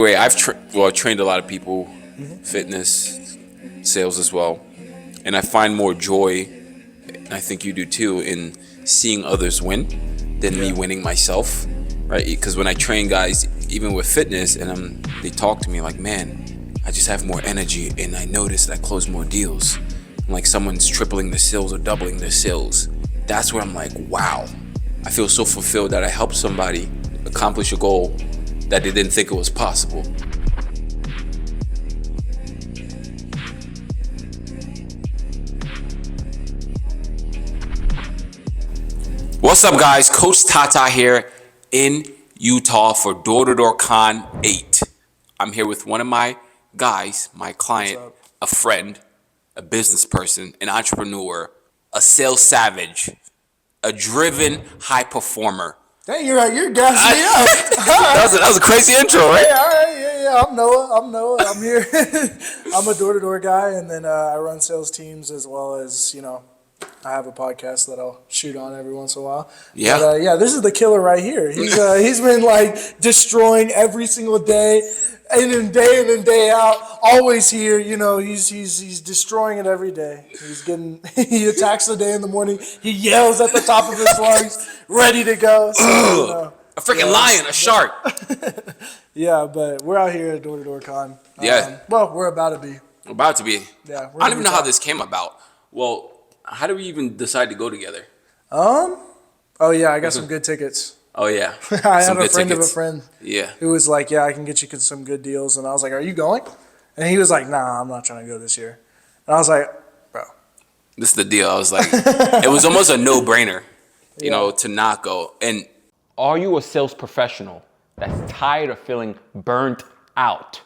way, I've trained a lot of people, fitness, sales as well, and I find more joy, and I think you do too, in seeing others win than me winning myself, right? Because when I train guys, even with fitness, and they talk to me like, man, I just have more energy, and I notice that I close more deals. Like someone's tripling the sales or doubling their sales. That's where I'm like, wow. I feel so fulfilled that I helped somebody accomplish a goal that they didn't think it was possible. What's up, guys? Coach Tata here in Utah for Door to Door Con 8. I'm here with one of my guys, my client, a friend, a business person, an entrepreneur, a sales savage, a driven high performer. Hey, you're gassing me up. That was a crazy intro, right? Yeah, all right, yeah. I'm Noah. I'm here. I'm a door-to-door guy, and then I run sales teams as well as, I have a podcast that I'll shoot on every once in a while. Yeah. But, this is the killer right here. He's been like destroying every single day, and then day out, always here. He's destroying it every day. He attacks the day in the morning. He yells at the top of his lungs, ready to go. So, a freaking lion, a shark. Yeah, but we're out here at Door to Door Con. Yeah. Well, we're about to be. About to be. Yeah. I don't even know how this came about. Well, how did we even decide to go together? Oh yeah, I got some good tickets. Oh yeah. I had a friend of a friend. Yeah. Who was like, yeah, I can get you some good deals, and I was like, are you going? And he was like, nah, I'm not trying to go this year. And I was like, bro, this is the deal. I was like, it was almost a no-brainer, to not go. And are you a sales professional that's tired of feeling burnt out?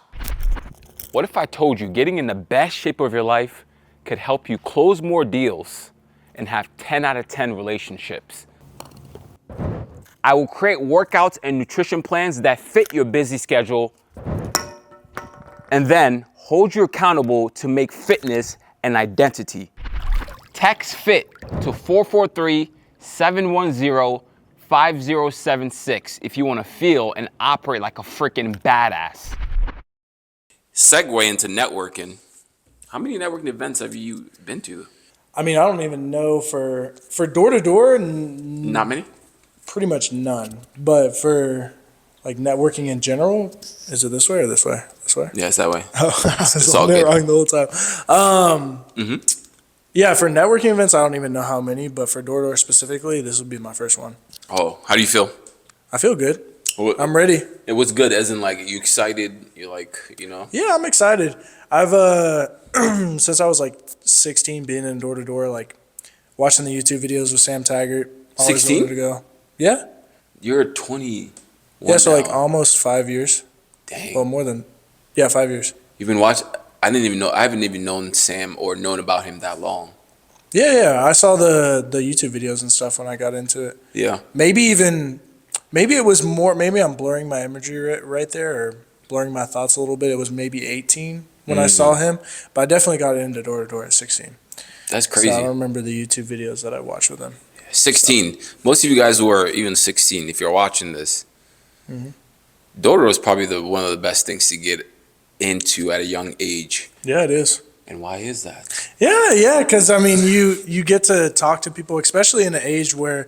What if I told you getting in the best shape of your life could help you close more deals and have 10 out of 10 relationships? I will create workouts and nutrition plans that fit your busy schedule and then hold you accountable to make fitness an identity. Text FIT to 443-710-5076 if you want to feel and operate like a freaking badass. Segue into networking. How many networking events have you been to? I mean, I don't even know for door to door. Not many? Pretty much none. But for like networking in general, is it this way or this way? This way? Yeah, it's that way. Oh, I was all good. Wrong the whole time. Yeah, for networking events, I don't even know how many, but for door to door specifically, this will be my first one. Oh, how do you feel? I feel good. I'm ready. It was good, as in like, you excited? You're like, Yeah, I'm excited. I've since I was like 16, being in door to door, like watching the YouTube videos with Sam Taggart. 16? To go. Yeah. You're 20. Yeah, so like almost 5 years. Dang. Well, more than 5 years. You've been watching. I haven't even known Sam or known about him that long. Yeah. I saw the YouTube videos and stuff when I got into it. Yeah. Maybe it was more. Maybe I'm blurring my imagery right there, or blurring my thoughts a little bit. It was maybe 18 when I saw him, but I definitely got into door to door at 16. That's crazy. So I don't remember the YouTube videos that I watched with him. 16. So. Most of you guys were even 16. If you're watching this, door to door is probably one of the best things to get into at a young age. Yeah, it is. And why is that? Yeah, because I mean, you get to talk to people, especially in an age where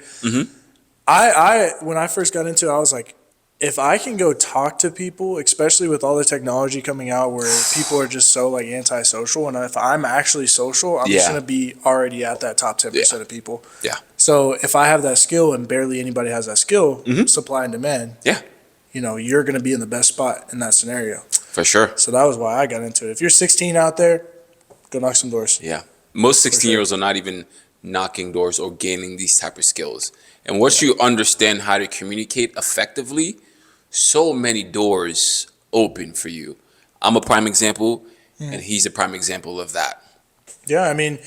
I when I first got into it, I was like, if I can go talk to people, especially with all the technology coming out where people are just so like antisocial, and if I'm actually social, I'm just going to be already at that top 10% of people. Yeah. So if I have that skill and barely anybody has that skill, supply and demand, you're going to be in the best spot in that scenario. For sure. So that was why I got into it. If you're 16 out there, go knock some doors. Yeah. Most 16-year-olds are not even knocking doors or gaining these type of skills. And once you understand how to communicate effectively, so many doors open for you. I'm a prime example, and he's a prime example of that. Yeah, I mean,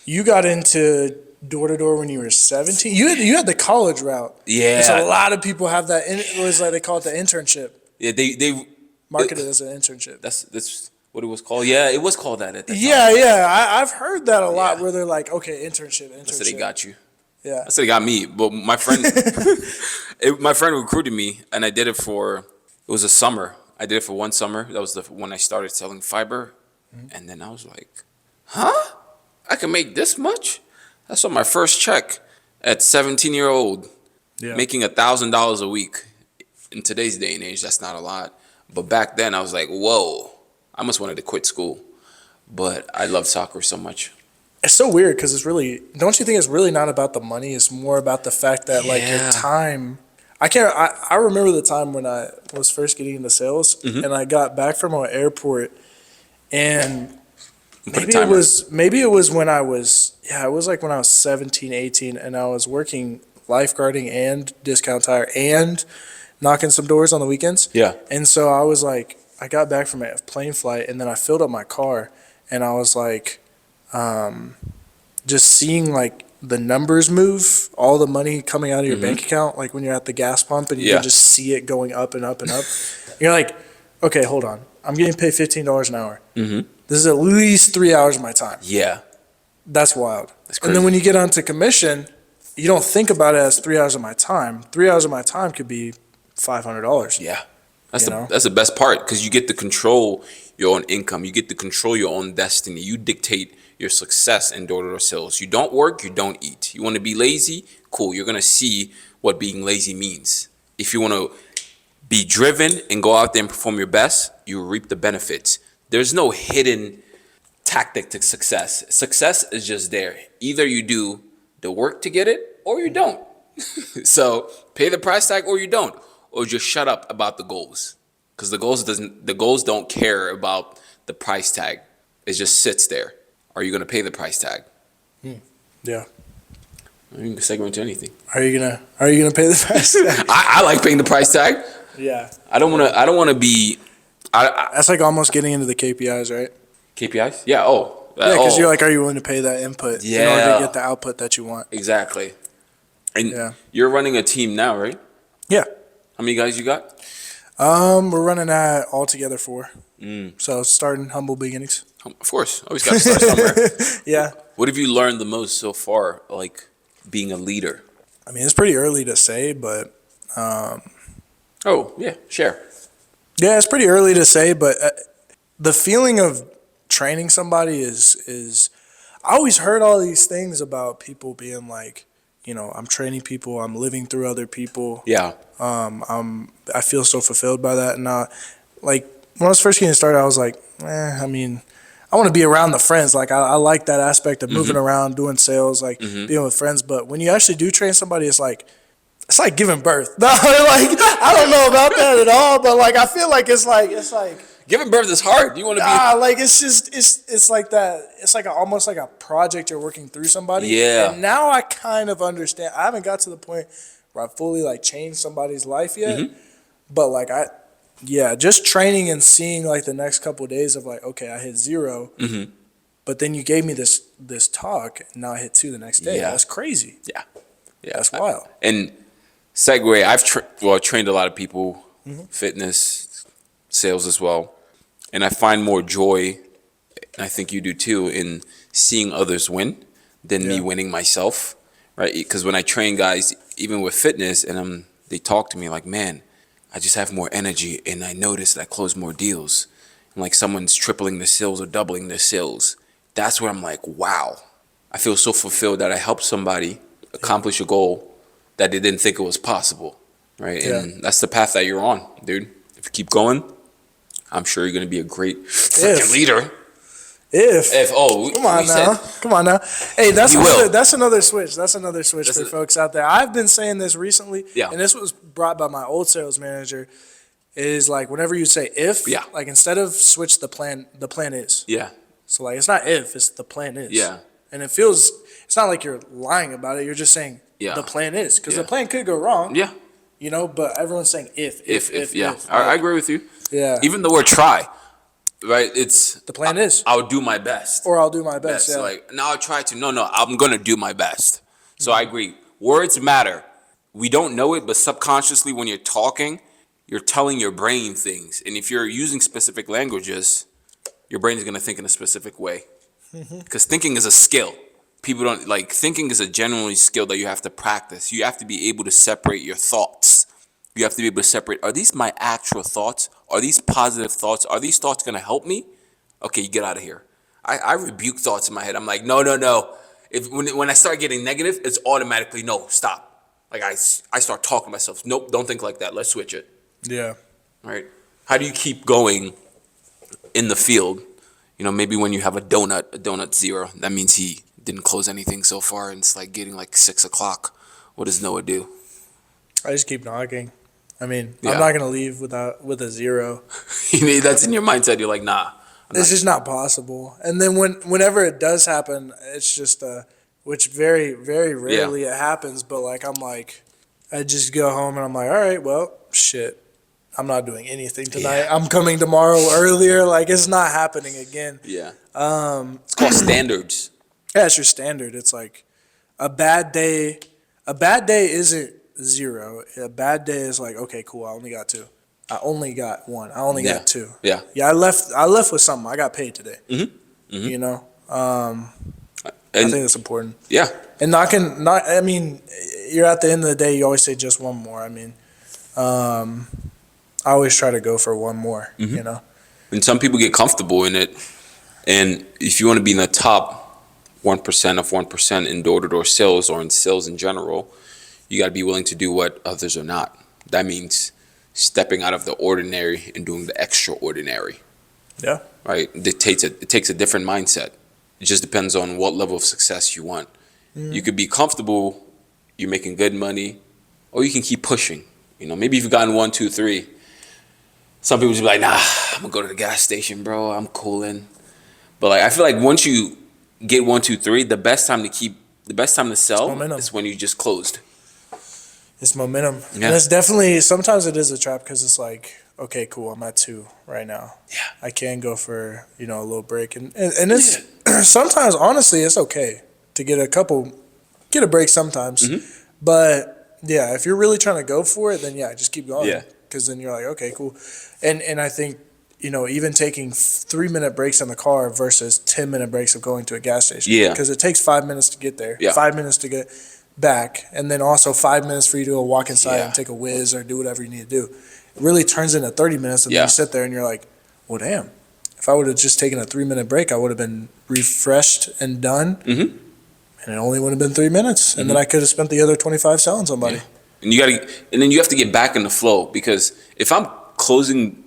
you got into door to door when you were 17. You had the college route. Yeah. So a lot of people have that. It was like they call it the internship. Yeah, they marketed as an internship. That's what it was called. Yeah, it was called that at the time. Yeah. I've heard that a lot where they're like, okay, internship. That's what they got you. Yeah. That's what they got me. But my friend, my friend recruited me, and I did it for, it was a summer. I did it for one summer. That was when I started selling fiber. And then I was like, huh? I can make this much? That's on my first check at 17-year-old, Yeah. making $1,000 a week. In today's day and age, that's not a lot. But back then, I was like, whoa, I almost wanted to quit school. But I love soccer so much. It's so weird because it's really, don't you think it's really not about the money? It's more about the fact that like your Yeah. time. I remember the time when I was first getting into sales Mm-hmm. and I got back from an airport and Put a maybe timer. it was when I was, it was like when I was 17, 18 and I was working lifeguarding and discount tire and knocking some doors on the weekends. Yeah. And so I was like, I got back from a plane flight and then I filled up my car and I was like, just seeing like the numbers move, all the money coming out of your bank account, like when you're at the gas pump and you Yeah. can just see it going up and up and up. You're like, okay, hold on. I'm getting paid $15 an hour. Mm-hmm. This is at least 3 hours of my time. Yeah. That's wild. That's And then crazy. when you get onto commission, you don't think about it as 3 hours of my time. 3 hours of my time could be $500. Yeah. That's You know? that's the best part because you get to control your own income. You get to control your own destiny. You dictate your success in door-to-door sales. You don't work, you don't eat. You want to be lazy? Cool. You're going to see what being lazy means. If you want to be driven and go out there and perform your best, you reap the benefits. There's no hidden tactic to success. Success is just there. Either you do the work to get it or you don't. So pay the price tag or you don't. Or just shut up about the goals. Because the goals don't care about the price tag. It just sits there. Are you gonna pay the price tag? Yeah. You can segue into anything. Are you gonna pay the price? I like paying the price tag. Yeah. I don't wanna be That's like almost getting into the KPIs, right? KPIs? Yeah, Yeah, because you're like, are you willing to pay that input in order Yeah. to get the output that you want? exactly. And Yeah. you're running a team now, right? Yeah. How many guys you got? We're running at altogether 4. Mm. So starting humble beginnings. Of course. Always gotta start somewhere. Yeah. What have you learned the most so far, like being a leader? I mean, it's pretty early to say, but Oh, yeah, share. yeah, it's pretty early to say, but the feeling of training somebody is I always heard all these things about people being like, I'm training people, I'm living through other people. Yeah. I feel so fulfilled by that. And like when I was first getting started, I was like, I mean, I want to be around the friends. Like I like that aspect of moving around, doing sales, like being with friends. But when you actually do train somebody, it's like giving birth. No, like I don't know about that at all. But like I feel like it's like Giving birth is hard. You want to be. like it's like that. It's like almost like a project you're working through somebody. Yeah. And now I kind of understand. I haven't got to the point where I fully like changed somebody's life yet. But like just training and seeing like the next couple of days of like, okay, I hit 0. But then you gave me this talk, and now I hit 2 the next day. Yeah. That's crazy. Yeah. Yeah. That's wild. And segue, I've trained a lot of people, fitness, sales as well. And I find more joy, and I think you do too, in seeing others win than me winning myself, right? Because when I train guys, even with fitness, and they talk to me like, man, I just have more energy, and I notice that I close more deals. And like someone's tripling their sales or doubling their sales. That's where I'm like, wow. I feel so fulfilled that I helped somebody accomplish a goal that they didn't think it was possible, right? Yeah. And that's the path that you're on, dude. If you keep going, I'm sure you're going to be a great freaking leader. Come on now. Hey, that's You will. another switch. That's another switch for folks out there. I've been saying this recently, Yeah. and this was brought by my old sales manager. Is like whenever you say if, Yeah. like instead of switch the plan is. Yeah. So like it's not if, it's the plan is. Yeah. And it's not like you're lying about it. You're just saying the plan is because the plan could go wrong. Yeah. But everyone's saying if. Yeah. I agree with you. Yeah. Even the word try, right? It's The plan is. I'll do my best. Or I'll do my best. Yeah. Like, now I'll try to. No, I'm going to do my best. So I agree. Words matter. We don't know it, but subconsciously when you're talking, you're telling your brain things. And if you're using specific languages, your brain is going to think in a specific way. Because thinking is a skill. People don't thinking is a genuinely skill that you have to practice. You have to be able to separate your thoughts. You have to be able to separate, are these my actual thoughts Are these positive thoughts? Are these thoughts going to help me? Okay, you get out of here. I rebuke thoughts in my head. I'm like, no, no, no. When I start getting negative, it's automatically, no, stop. Like I start talking to myself. Nope, don't think like that. Let's switch it. Yeah. Right? How do you keep going in the field? You know, maybe when you have a donut 0, that means he didn't close anything so far, and it's like getting like 6 o'clock. What does Noah do? I just keep knocking. I mean, Yeah. I'm not gonna leave with a 0. That's in your mindset. You're like, nah. It's just not possible. And then whenever it does happen, it's just which very, very rarely it happens. But like I'm like, I just go home and I'm like, all right, well, shit, I'm not doing anything tonight. Yeah. I'm coming tomorrow earlier. Like it's not happening again. Yeah. It's called standards. Yeah, it's your standard. It's like a bad day. A bad day isn't 0. A bad day is like, okay, cool. I only got 2. I only got 1. I only got 2. Yeah. Yeah, I left with something. I got paid today. Mm-hmm. You know? I And think that's important. yeah. And I mean, you're at the end of the day, you always say just one more. I mean, I always try to go for one more, you know? And some people get comfortable in it. And if you want to be in the top 1% of 1% in door-to-door sales or in sales in general, you got to be willing to do what others are not. That means stepping out of the ordinary and doing the extraordinary. Yeah. Right? It takes a different mindset. It just depends on what level of success you want. You could be comfortable, you're making good money, or you can keep pushing. You know, maybe you've gotten 1, 2, 3. Some people just be like, nah, I'm gonna go to the gas station, bro. I'm cooling. But like, I feel like once you get 1, 2, 3, the best time to sell is when you just closed. It's momentum. Yeah. And it's definitely, sometimes it is a trap because it's like, okay, cool, I'm at 2 right now. Yeah. I can go for, a little break. And it's, sometimes, honestly, it's okay to get a break sometimes. But, yeah, if you're really trying to go for it, then, yeah, just keep going. Yeah. Because then you're like, okay, cool. And I think, even taking 3-minute breaks in the car versus 10-minute breaks of going to a gas station. Yeah. Because it takes 5 minutes to get there, Yeah. 5 minutes to get back, and then also 5 minutes for you to go walk inside Yeah. and take a whiz or do whatever you need to do. It really turns into 30 minutes, and then Yeah. you sit there and you're like, well, damn. If I would have just taken a 3-minute break, I would have been refreshed and done, and it only would have been 3 minutes, and then I could have spent the other 25 selling somebody. Yeah. And then you have to get back in the flow, because if I'm closing,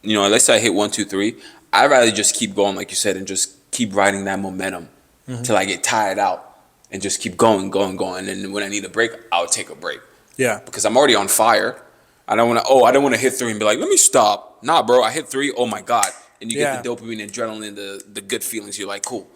let's say I hit 1, 2, 3, I'd rather just keep going, like you said, and just keep riding that momentum till I get tired out and just keep going. And then when I need a break, I'll take a break. Yeah. Because I'm already on fire. I don't want to hit 3 and be like, let me stop. Nah, bro, I hit 3. Oh my God. And you get the dopamine, adrenaline, the good feelings. You're like, cool.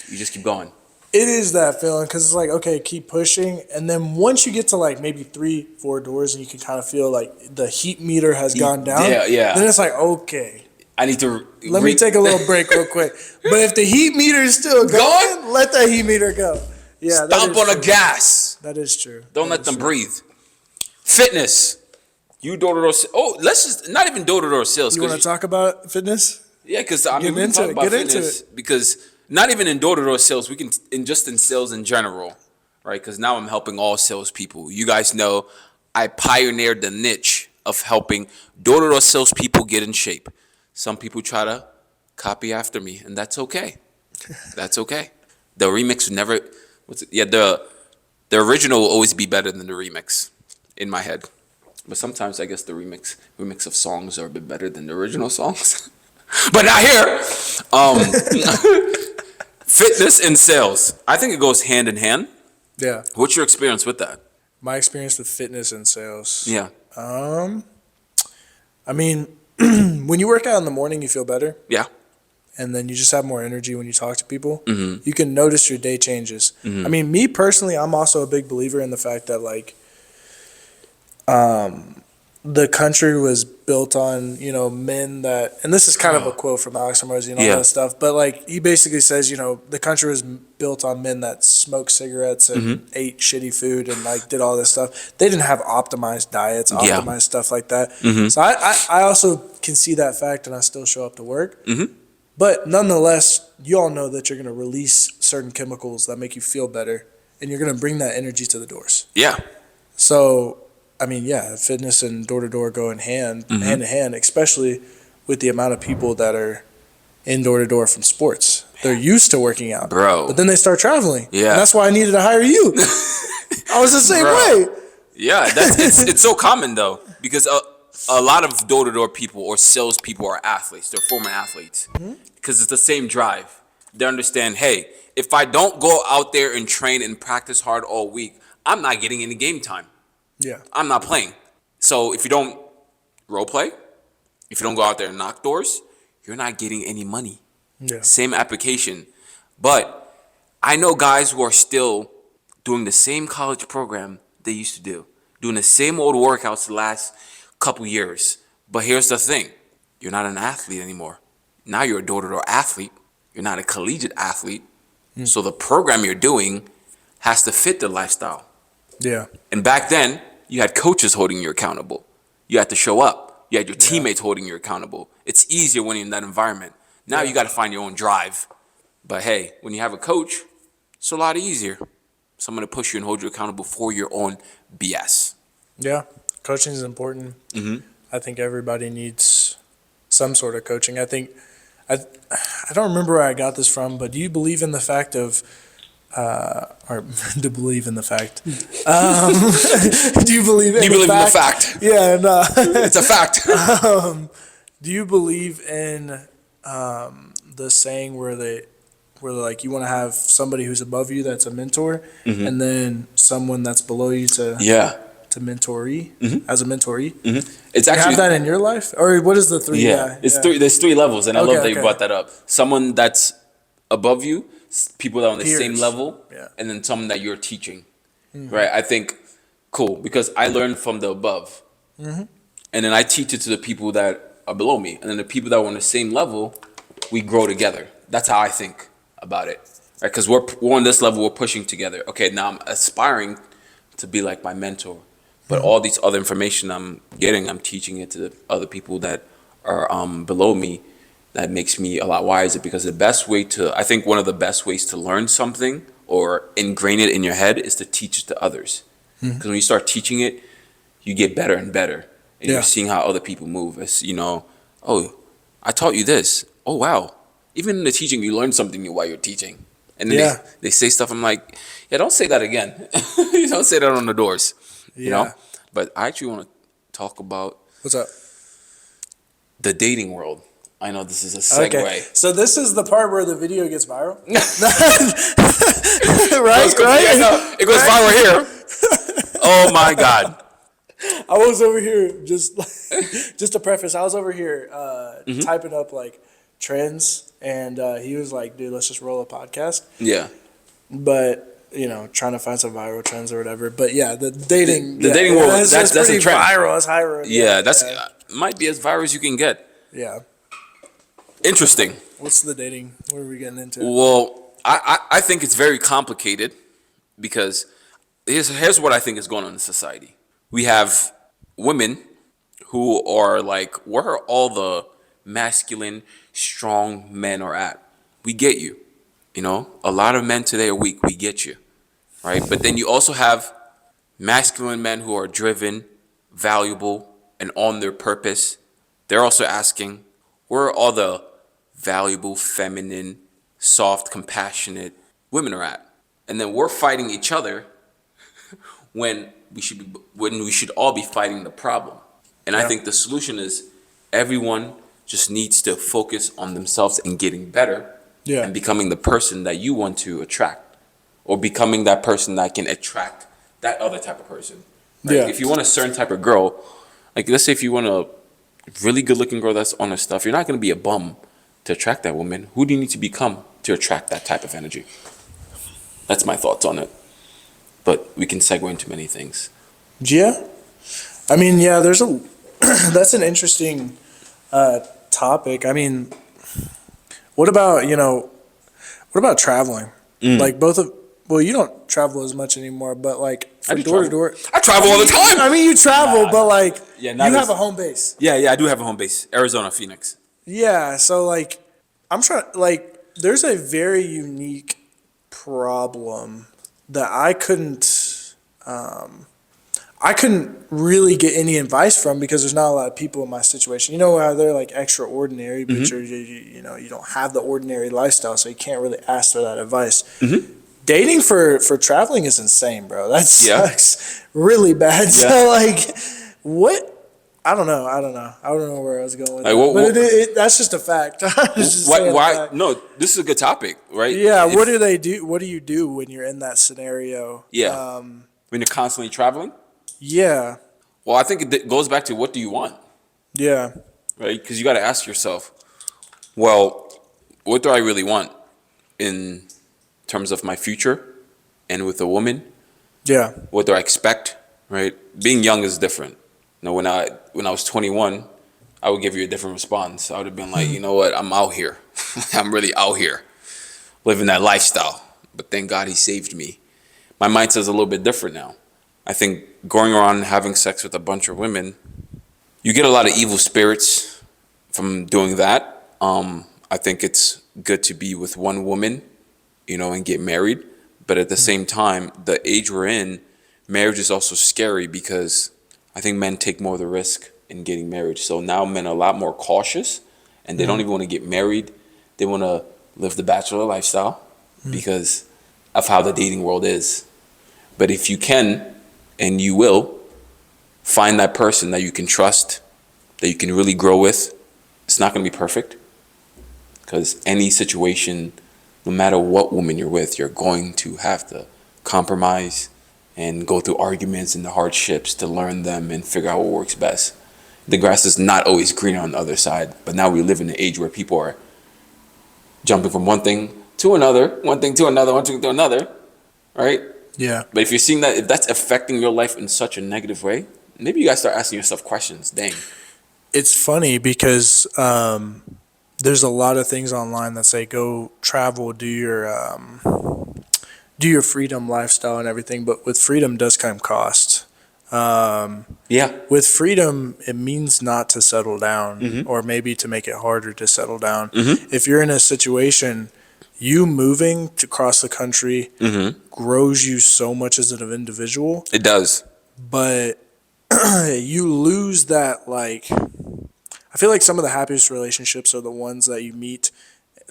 You just keep going. It is that feeling, because it's like, okay, keep pushing. And then once you get to like maybe 3-4 doors and you can kind of feel like the heat meter has gone down. Yeah. Then it's like, okay, I need to... let me take a little break real quick. But if the heat meter is still going, let that heat meter go. Yeah, Stomp on the gas. That is true. Don't let them breathe. Fitness. You door-to-door... let's just... Not even door-to-door sales. You want to talk about fitness? Yeah, because we can talk about fitness. Because not even in door-to-door sales, we can... just in sales in general, right? Because now I'm helping all salespeople. You guys know I pioneered the niche of helping door-to-door salespeople get in shape. Some people try to copy after me, and that's okay. That's okay. The remix would never... the original will always be better than the remix in my head. But sometimes I guess the remix of songs are a bit better than the original songs. But not here. Fitness and sales. I think it goes hand in hand. Yeah. What's your experience with that? My experience with fitness and sales. Yeah. I mean, when you work out in the morning, you feel better. Yeah. And then you just have more energy when you talk to people. You can notice your day changes. I mean, me personally, I'm also a big believer in the fact that, like, the country was built on, men that, and this is kind of a quote from Alex Hormozy and all that stuff, but like he basically says, the country was built on men that smoked cigarettes and ate shitty food and like did all this stuff. They didn't have optimized diets, optimized stuff like that. So I also can see that fact, and I still show up to work. But nonetheless, you all know that you're going to release certain chemicals that make you feel better, and you're going to bring that energy to the doors. Yeah. So I mean, yeah, fitness and door to door go hand in hand, especially with the amount of people that are in door to door from sports. They're used to working out, Bro. but then they start traveling. Yeah. And that's why I needed to hire you. I was the same way. Yeah, it's so common though, because a lot of door to door people or sales people are athletes. They're former athletes because it's the same drive. They understand, hey, if I don't go out there and train and practice hard all week, I'm not getting any game time. Yeah. I'm not playing. So if you don't role play, if you don't go out there and knock doors, you're not getting any money. Yeah. Same application. But I know guys who are still doing the same college program they used to do, doing the same old workouts the last couple years. But here's the thing. You're not an athlete anymore. Now you're a door-to-door athlete. You're not a collegiate athlete. So the program you're doing has to fit the lifestyle. Yeah. And back then, you had coaches holding you accountable. You had to show up. You had your teammates holding you accountable. It's easier when you're in that environment. Now you got to find your own drive. But hey, when you have a coach, it's a lot easier. Someone to push you and hold you accountable for your own BS. Yeah. Coaching is important. I think everybody needs some sort of coaching. I don't remember where I got this from, but do you believe in the fact of, or to believe in the fact? Do you believe in in the fact? Yeah, no. It's a fact. Do you believe in the saying where like you want to have somebody who's above you that's a mentor, and then someone that's below you to mentoree as a mentoree? It's Do you actually have that in your life, or what is the three? Three. There's three levels, and I love that you Okay. brought that up. Someone that's above you, people that are on the Peers. same level, and then someone that you're teaching. Right? I think cool because I learned from the above, and then I teach it to the people that are below me, and then the people that are on the same level, we grow together. That's how I think about it, right? Because we're on this level, we're pushing together. Okay, now I'm aspiring to be like my mentor, but all these other information I'm getting, I'm teaching it to the other people that are below me. That makes me a lot wiser because I think one of the best ways to learn something or ingrain it in your head is to teach it to others. Because when you start teaching it, you get better and better. And you're seeing how other people move. It's, oh, I taught you this. Oh, wow. Even in the teaching, you learn something new while you're teaching. And then they say stuff, I'm like, yeah, don't say that again. You don't say that on the doors, you know? But I actually want to talk about What's up? the dating world. I know this is a segue. Okay, so this is the part where the video gets viral, right? Yeah, no, it goes viral here. Oh my God. I was over here just to preface. I was over here typing up like trends, and he was like, "Dude, let's just roll a podcast." Yeah. But trying to find some viral trends or whatever. But yeah, the dating world. That's pretty a trend. viral. It's high road. Yeah, that's might be as viral as you can get. Yeah. Interesting. What's the dating? What are we getting into? Well, I think it's very complicated because here's what I think is going on in society. We have women who are like, where all the masculine, strong men are at. We get you. A lot of men today are weak. We get you. Right? But then you also have masculine men who are driven, valuable, and on their purpose. They're also asking, where are all the valuable, feminine, soft, compassionate women are at? And then we're fighting each other when we should all be fighting the problem. And I think the solution is everyone just needs to focus on themselves and getting better and becoming the person that you want to attract, or becoming that person that can attract that other type of person. Right? If you want a certain type of girl, like let's say if you want a really good looking girl that's on her stuff, you're not going to be a bum to attract that woman. Who do you need to become to attract that type of energy? That's my thoughts on it. But we can segue into many things. Yeah. I mean, yeah, that's an interesting topic. I mean, what about traveling? Like you don't travel as much anymore, but like from door to door. I travel all the time. I mean, you travel, but like you have a home base. Yeah, I do have a home base. Arizona, Phoenix. Yeah, so like I'm trying, like there's a very unique problem that I I couldn't really get any advice from because there's not a lot of people in my situation. You know how they're like extraordinary, but you know, you don't have the ordinary lifestyle, so you can't really ask for that advice. Dating for traveling is insane, bro. That sucks really bad. So like, what? I don't know. I don't know where I was going with that. But that's just a fact. Why? No, this is a good topic, right? Yeah. What do they do? What do you do when you're in that scenario? Yeah. When you're constantly traveling? Yeah. Well, I think it goes back to what do you want? Yeah. Right? Because you got to ask yourself, well, what do I really want in terms of my future and with a woman? Yeah. What do I expect? Right? Being young is different. You know, when I was 21, I would give you a different response. I would have been like, you know what? I'm out here. I'm really out here living that lifestyle. But thank God he saved me. My mindset's a little bit different now. I think going around and having sex with a bunch of women, you get a lot of evil spirits from doing that. I think it's good to be with one woman, you know, and get married. But at the same time, the age we're in, marriage is also scary because I think men take more of the risk in getting married. So now men are a lot more cautious and they don't even want to get married. They want to live the bachelor lifestyle because of how the dating world is. But if you can, and you will, find that person that you can trust, that you can really grow with. It's not going to be perfect because any situation, no matter what woman you're with, you're going to have to compromise and go through arguments and the hardships to learn them and figure out what works best. The grass is not always greener on the other side, but now we live in an age where people are jumping from one thing to another, one thing to another, one thing to another, right? Yeah. But if you're seeing that, if that's affecting your life in such a negative way, maybe you guys start asking yourself questions. Dang. It's funny because there's a lot of things online that say go travel, do your freedom lifestyle and everything. But with freedom does come cost. With freedom, it means not to settle down or maybe to make it harder to settle down. If you're in a situation, you moving to cross the country grows you so much as an individual. It does. But you lose that, like, I feel like some of the happiest relationships are the ones that you meet.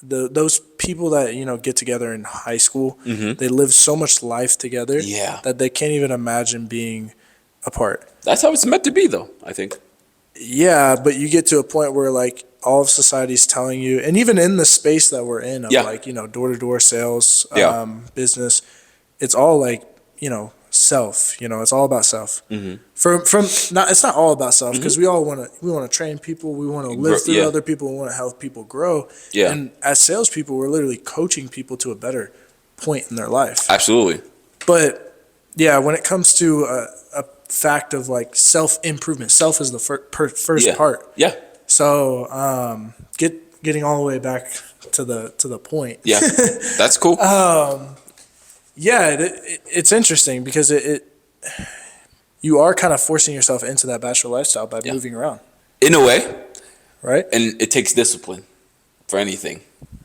Those people that, you know, get together in high school, they live so much life together that they can't even imagine being apart. That's how it's meant to be, though, I think. Yeah, but you get to a point where, like, all of society's telling you, and even in the space that we're in of like, you know, door-to-door sales, business, it's all like, you know, self, you know, it's all about self. From not, it's not all about self because we want to train people, we want to live through other people, we want to help people grow. And as salespeople, we're literally coaching people to a better point in their life. Absolutely. But yeah, when it comes to a fact of like self-improvement, self is the first part. Yeah. So getting all the way back to the point. Yeah, that's cool. It's interesting because you are kind of forcing yourself into that bachelor lifestyle by moving around. In a way. Right? And it takes discipline for anything.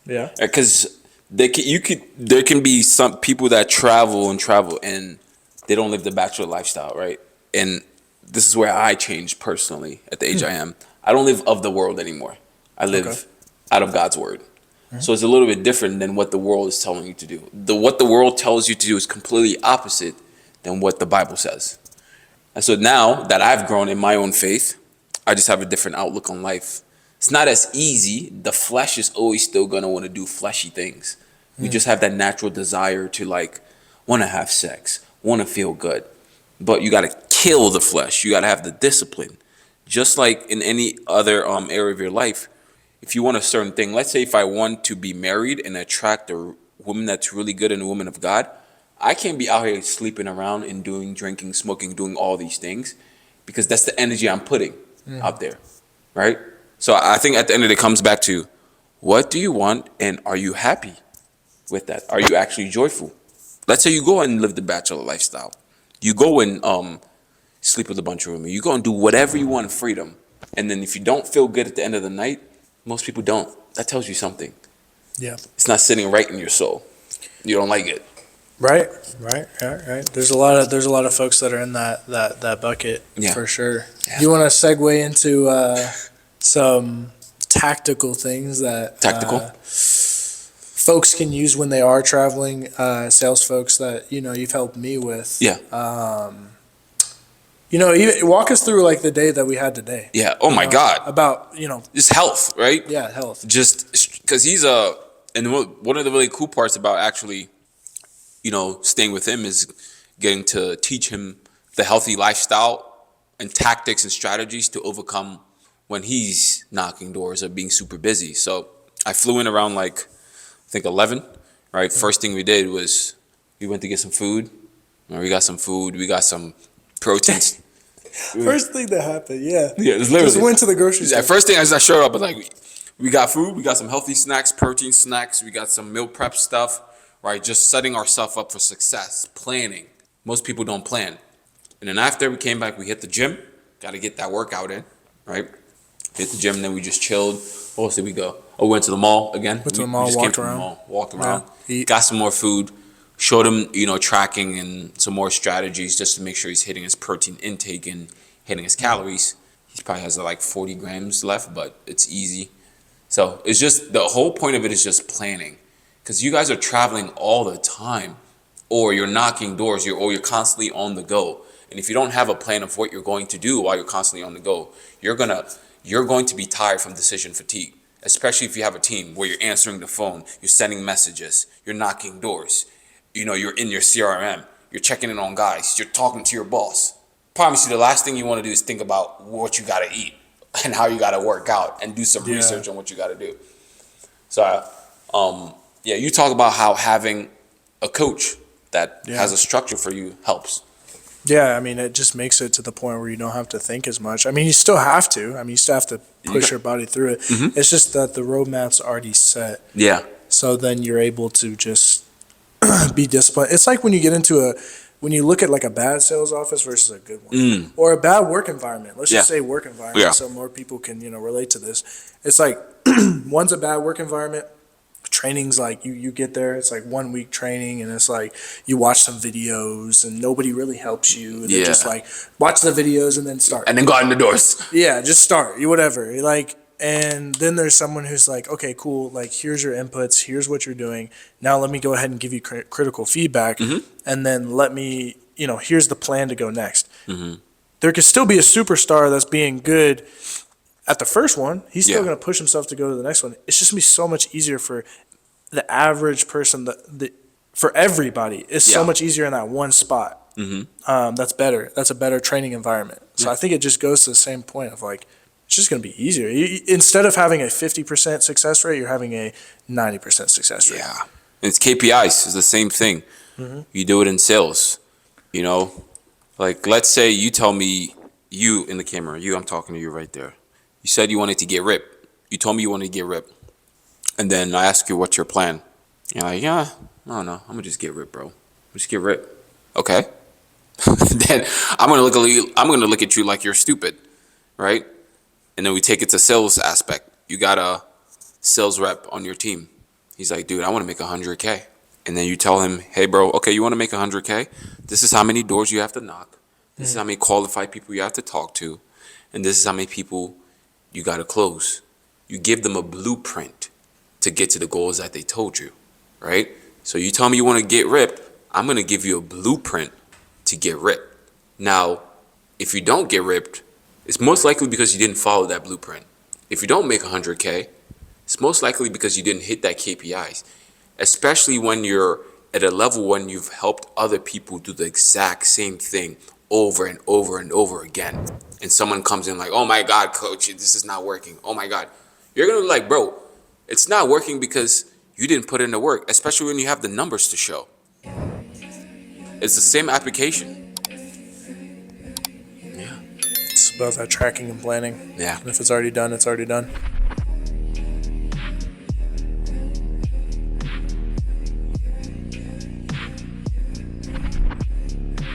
Yeah. Because there can be some people that travel and they don't live the bachelor lifestyle, right? And this is where I changed personally at the age I am. I don't live of the world anymore. I live out of God's word. So it's a little bit different than what the world is telling you to do. What the world tells you to do is completely opposite than what the Bible says. And so now that I've grown in my own faith, I just have a different outlook on life. It's not as easy. The flesh is always still going to want to do fleshy things. We just have that natural desire to like want to have sex, want to feel good. But you got to kill the flesh. You got to have the discipline. Just like in any other area of your life, if you want a certain thing, let's say if I want to be married and attract a woman that's really good and a woman of God, I can't be out here sleeping around and drinking, smoking, doing all these things because that's the energy I'm putting out there, right? So I think at the end of it, it comes back to what do you want and are you happy with that? Are you actually joyful? Let's say you go and live the bachelor lifestyle. You go and sleep with a bunch of women. You go and do whatever you want in freedom. And then if you don't feel good at the end of the night, most people don't. That tells you something. Yeah. It's not sitting right in your soul. You don't like it. Right. There's a lot of folks that are in that bucket for sure. Yeah. You want to segue into some tactical things that folks can use when they are traveling, sales folks that you've helped me with. Yeah. Even walk us through like the day that we had today. Yeah. Oh my God. About just health, right? Yeah, health. Just because he's and one of the really cool parts about actually, staying with him is getting to teach him the healthy lifestyle and tactics and strategies to overcome when he's knocking doors or being super busy. So I flew in around I think 11, right? First thing we did was we went to get some food. We got some food. We got some proteins. First thing that happened, yeah. Yeah, it's literally. Just went to the grocery store. First thing as I showed up, we got food. We got some healthy snacks, protein snacks. We got some meal prep stuff, right? Just setting ourselves up for success, planning. Most people don't plan. And then after we came back, we hit the gym. Got to get that workout in, right? Hit the gym, and then we just chilled. What else did we go? Oh, we went to the mall again. Went to the mall, walked around, yeah. got some more food, showed him, tracking and some more strategies just to make sure he's hitting his protein intake and hitting his calories. He probably has 40 grams left, but it's easy. So it's just, the whole point of it is just planning, because you guys are traveling all the time, or you're knocking doors, or you're constantly on the go. And if you don't have a plan of what you're going to do while you're constantly on the go, you're going to be tired from decision fatigue, especially if you have a team where you're answering the phone, you're sending messages, you're knocking doors, you're in your CRM, you're checking in on guys, you're talking to your boss. Promise you, the last thing you want to do is think about what you got to eat and how you got to work out and do some research on what you got to do. So, you talk about how having a coach that has a structure for you helps. Yeah, I mean, it just makes it to the point where you don't have to think as much. I mean, you still have to. I mean, you still have to push your body through it. Mm-hmm. It's just that the roadmap's already set. Yeah. So then you're able to just be disciplined. It's like when you get into when you look at a bad sales office versus a good one, or a bad work environment. Let's just say work environment, so more people can relate to this. It's like one's a bad work environment. Training's you get there, it's 1 week training, and it's you watch some videos and nobody really helps you. They're just watch the videos and then start. And then go out in the doors. Yeah, just start. Whatever. And then there's someone who's okay, cool, here's your inputs, here's what you're doing. Now let me go ahead and give you critical feedback, and then let me, here's the plan to go next. Mm-hmm. There could still be a superstar that's being good at the first one. He's still going to push himself to go to the next one. It's just going to be so much easier for the average person, for everybody. It's so much easier in that one spot. Mm-hmm. That's better. That's a better training environment. So I think it just goes to the same point of it's just going to be easier. Instead of having a 50% success rate, you're having a 90% success rate. Yeah. It's KPIs. It's the same thing. Mm-hmm. You do it in sales. Let's say you tell me, you in the camera, I'm talking to you right there. You said you wanted to get ripped. You told me you wanted to get ripped. And then I ask you, what's your plan? You're like, I don't know. I'm going to just get ripped, bro. Just get ripped. Okay. Then I'm going to look at you like you're stupid, right? And then we take it to sales aspect. You got a sales rep on your team. He's like, dude, I want to make 100K. And then you tell him, hey, bro, okay, you want to make 100K? This is how many doors you have to knock. This is how many qualified people you have to talk to. And this is how many people you got to close. You give them a blueprint to get to the goals that they told you, right? So you tell me you want to get ripped. I'm going to give you a blueprint to get ripped. Now, if you don't get ripped, it's most likely because you didn't follow that blueprint. If you don't make 100K, it's most likely because you didn't hit that KPIs, especially when you're at a level when you've helped other people do the exact same thing over and over and over again. And someone comes in oh my God, coach, this is not working. Oh my God. You're going to be bro, it's not working because you didn't put in the work, especially when you have the numbers to show. It's the same application. It's about that tracking and planning. Yeah. And if it's already done, it's already done.